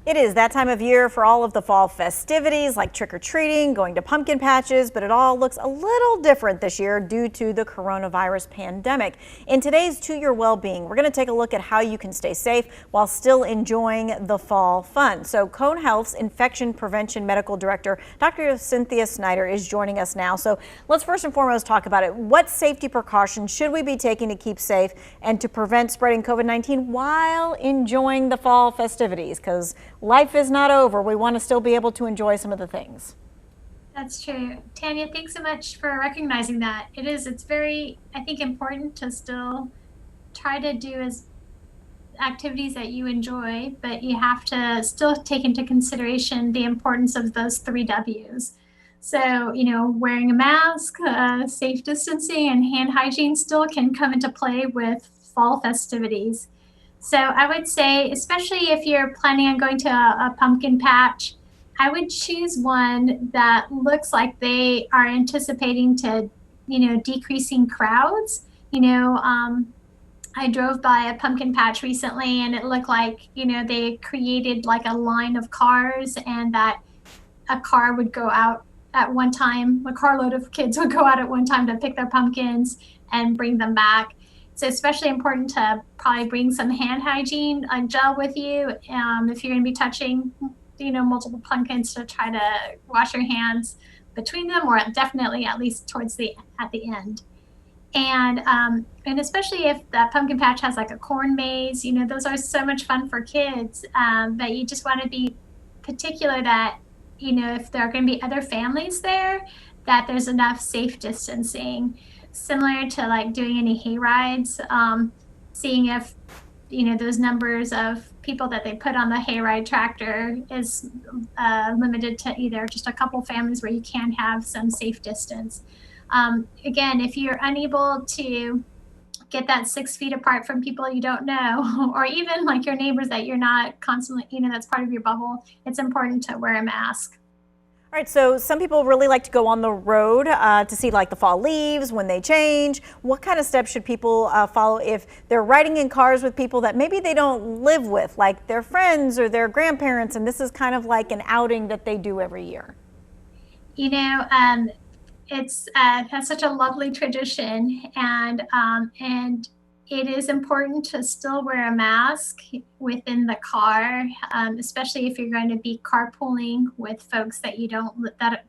It is that time of year for all of the fall festivities like trick-or-treating, going to pumpkin patches, but it all looks a little different this year due to the coronavirus pandemic. In today's To Your Well-Being, we're going to take a look at how you can stay safe while still enjoying the fall fun. So Cone Health's Infection Prevention Medical Director, Dr. Cynthia Snyder, is joining us now. So let's first and foremost talk about it. What safety precautions should we be taking to keep safe and to prevent spreading COVID-19 while enjoying the fall festivities? Because life is not over. We want to still be able to enjoy some of the things. That's true. Tanya, thanks so much for recognizing that. It's very, I think, important to still try to do as activities that you enjoy, but you have to still take into consideration the importance of those 3 Ws. So, wearing a mask, safe distancing, and hand hygiene still can come into play with fall festivities. So I would say, especially if you're planning on going to a pumpkin patch, I would choose one that looks like they are anticipating to, decreasing crowds. I drove by a pumpkin patch recently and it looked like, they created like a line of cars and that a car would go out at one time, a carload of kids would go out at one time to pick their pumpkins and bring them back. So especially important to probably bring some hand hygiene gel with you if you're going to be touching, multiple pumpkins, to try to wash your hands between them, or definitely at least at the end. And especially if that pumpkin patch has like a corn maze, those are so much fun for kids. But you just want to be particular that, if there are going to be other families there, that there's enough safe distancing. Similar to like doing any hay rides, seeing if those numbers of people that they put on the hayride tractor is limited to either just a couple families where you can have some safe distance. Again, if you're unable to get that 6 feet apart from people you don't know, or even like your neighbors that you're not constantly, that's part of your bubble, it's important to wear a mask. All right, so some people really like to go on the road to see like the fall leaves when they change. What kind of steps should people follow if they're riding in cars with people that maybe they don't live with, like their friends or their grandparents, and this is kind of like an outing that they do every year? It's that's such a lovely tradition, and it is important to still wear a mask within the car, especially if you're going to be carpooling with folks that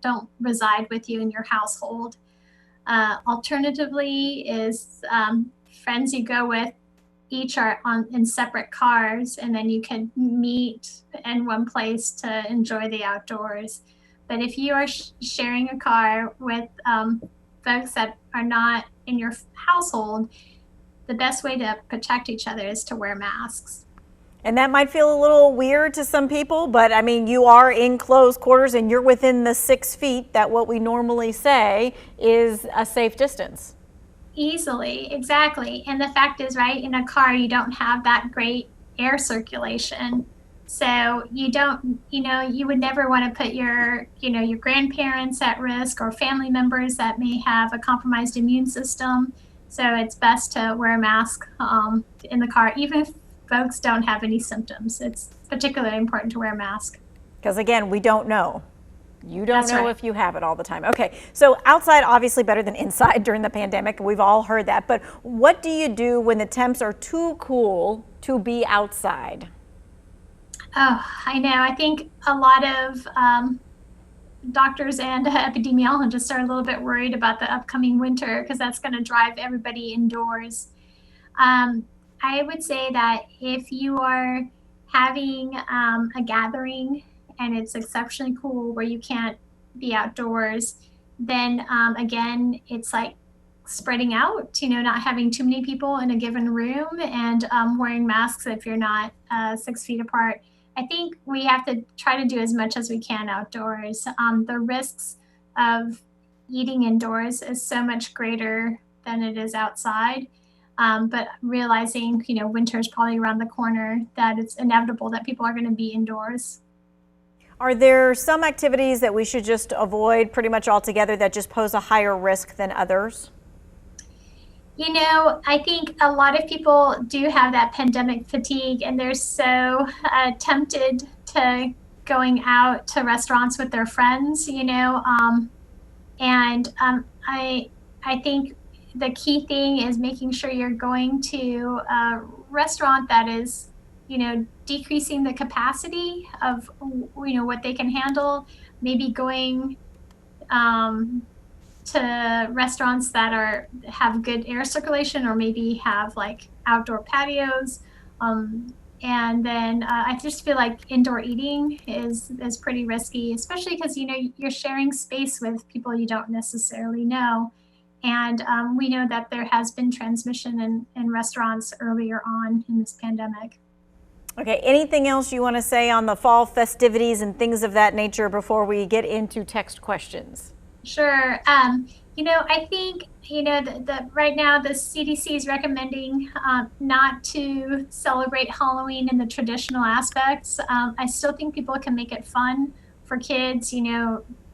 don't reside with you in your household. Alternatively, is friends you go with each are in separate cars, and then you can meet in one place to enjoy the outdoors. But if you are sharing a car with folks that are not in your household, the best way to protect each other is to wear masks. And that might feel a little weird to some people, but I mean, you are in close quarters and you're within the 6 feet that what we normally say is a safe distance. Easily, exactly. And the fact is, right, in a car, you don't have that great air circulation. So you don't, you would never want to put your grandparents at risk or family members that may have a compromised immune system. So it's best to wear a mask in the car, even if folks don't have any symptoms. It's particularly important to wear a mask. Because again, we don't know. You don't know right. if you have it all the time. Okay, so outside obviously better than inside during the pandemic. We've all heard that. But what do you do when the temps are too cool to be outside? Oh, I know. I think a lot of doctors and epidemiologists are a little bit worried about the upcoming winter because that's going to drive everybody indoors. I would say that if you are having a gathering and it's exceptionally cool where you can't be outdoors, then again, it's like spreading out, not having too many people in a given room, and wearing masks if you're not 6 feet apart. I think we have to try to do as much as we can outdoors. The risks of eating indoors is so much greater than it is outside. But realizing, winter is probably around the corner, that it's inevitable that people are going to be indoors. Are there some activities that we should just avoid pretty much altogether that just pose a higher risk than others? I think a lot of people do have that pandemic fatigue, and they're so tempted to going out to restaurants with their friends, I think the key thing is making sure you're going to a restaurant that is, decreasing the capacity of, what they can handle. Maybe going to restaurants that have good air circulation, or maybe have like outdoor patios. And then I just feel like indoor eating is pretty risky, especially because you're sharing space with people you don't necessarily know. And we know that there has been transmission in restaurants earlier on in this pandemic. Okay, anything else you want to say on the fall festivities and things of that nature before we get into text questions? Sure. I think, right now the CDC is recommending not to celebrate Halloween in the traditional aspects. I still think people can make it fun for kids,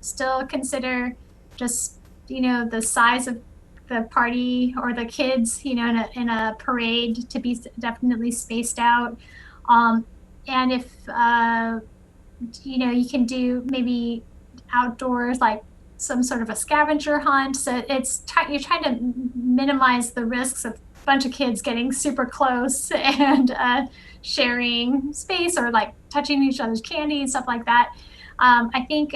still consider just, the size of the party or the kids, in a parade to be definitely spaced out. And if, you can do maybe outdoors, like some sort of a scavenger hunt. So you're trying to minimize the risks of a bunch of kids getting super close and sharing space, or like touching each other's candy and stuff like that. I think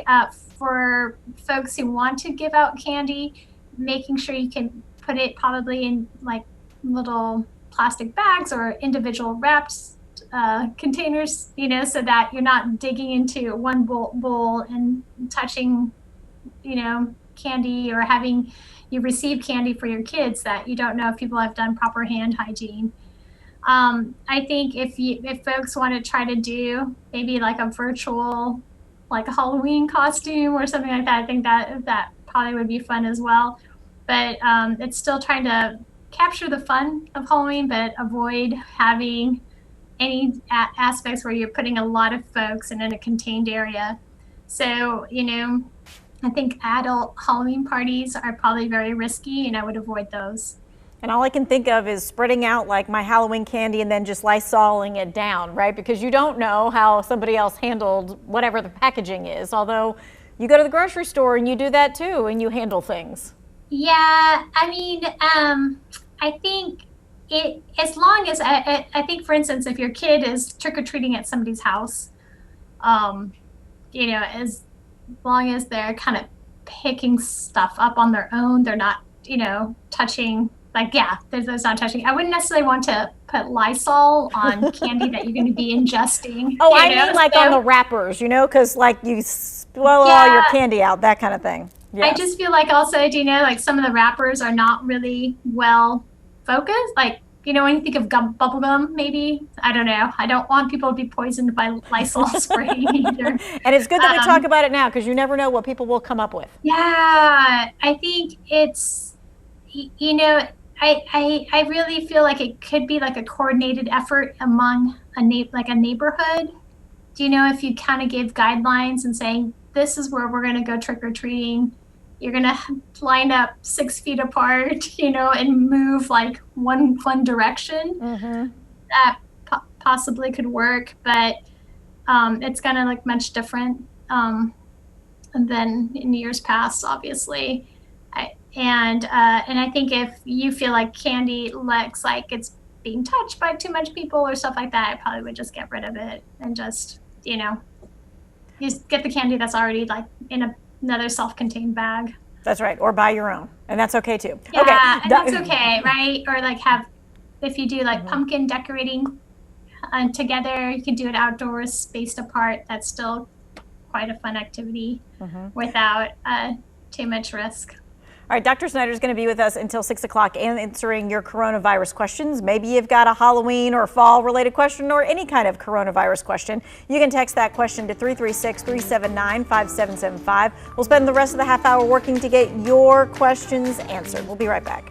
for folks who want to give out candy, making sure you can put it probably in like little plastic bags or individual wrapped containers, so that you're not digging into one bowl and touching, candy, or having you receive candy for your kids that you don't know if people have done proper hand hygiene. I think if folks want to try to do maybe like a virtual, like a Halloween costume or something like that, I think that probably would be fun as well. But it's still trying to capture the fun of Halloween, but avoid having any aspects where you're putting a lot of folks in a contained area. So, I think adult Halloween parties are probably very risky, and I would avoid those. And all I can think of is spreading out like my Halloween candy and then just Lysoling it down, right? Because you don't know how somebody else handled whatever the packaging is. Although you go to the grocery store and you do that too, and you handle things. Yeah, I mean, I think as long as, I think, for instance, if your kid is trick-or-treating at somebody's house, as long as they're kind of picking stuff up on their own, they're not, touching, there's not touching. I wouldn't necessarily want to put Lysol on candy that you're going to be ingesting. Oh, I mean like on the wrappers, because like you swallow all your candy out, that kind of thing. Yes. I just feel like also, like some of the wrappers are not really well focused. Like, when you think of bubble gum, maybe, I don't know. I don't want people to be poisoned by Lysol spray either. And it's good that we talk about it now, because you never know what people will come up with. Yeah, I think it's, I really feel like it could be like a coordinated effort among a neighborhood. If you kind of give guidelines and saying, this is where we're going to go trick-or-treating. You're going to line up 6 feet apart, and move like one direction. Mm-hmm. That possibly could work, but it's going to look much different than in years past, obviously. And I think if you feel like candy looks like it's being touched by too much people or stuff like that, I probably would just get rid of it and just, just get the candy that's already like in another self-contained bag. That's right, or buy your own, and that's okay too. Yeah, okay. And that's okay, right? Or like if you do like pumpkin decorating together, you can do it outdoors, spaced apart. That's still quite a fun activity without too much risk. All right, Dr. Snyder is going to be with us until 6 o'clock answering your coronavirus questions. Maybe you've got a Halloween or fall related question or any kind of coronavirus question. You can text that question to 336-379-5775. We'll spend the rest of the half hour working to get your questions answered. We'll be right back.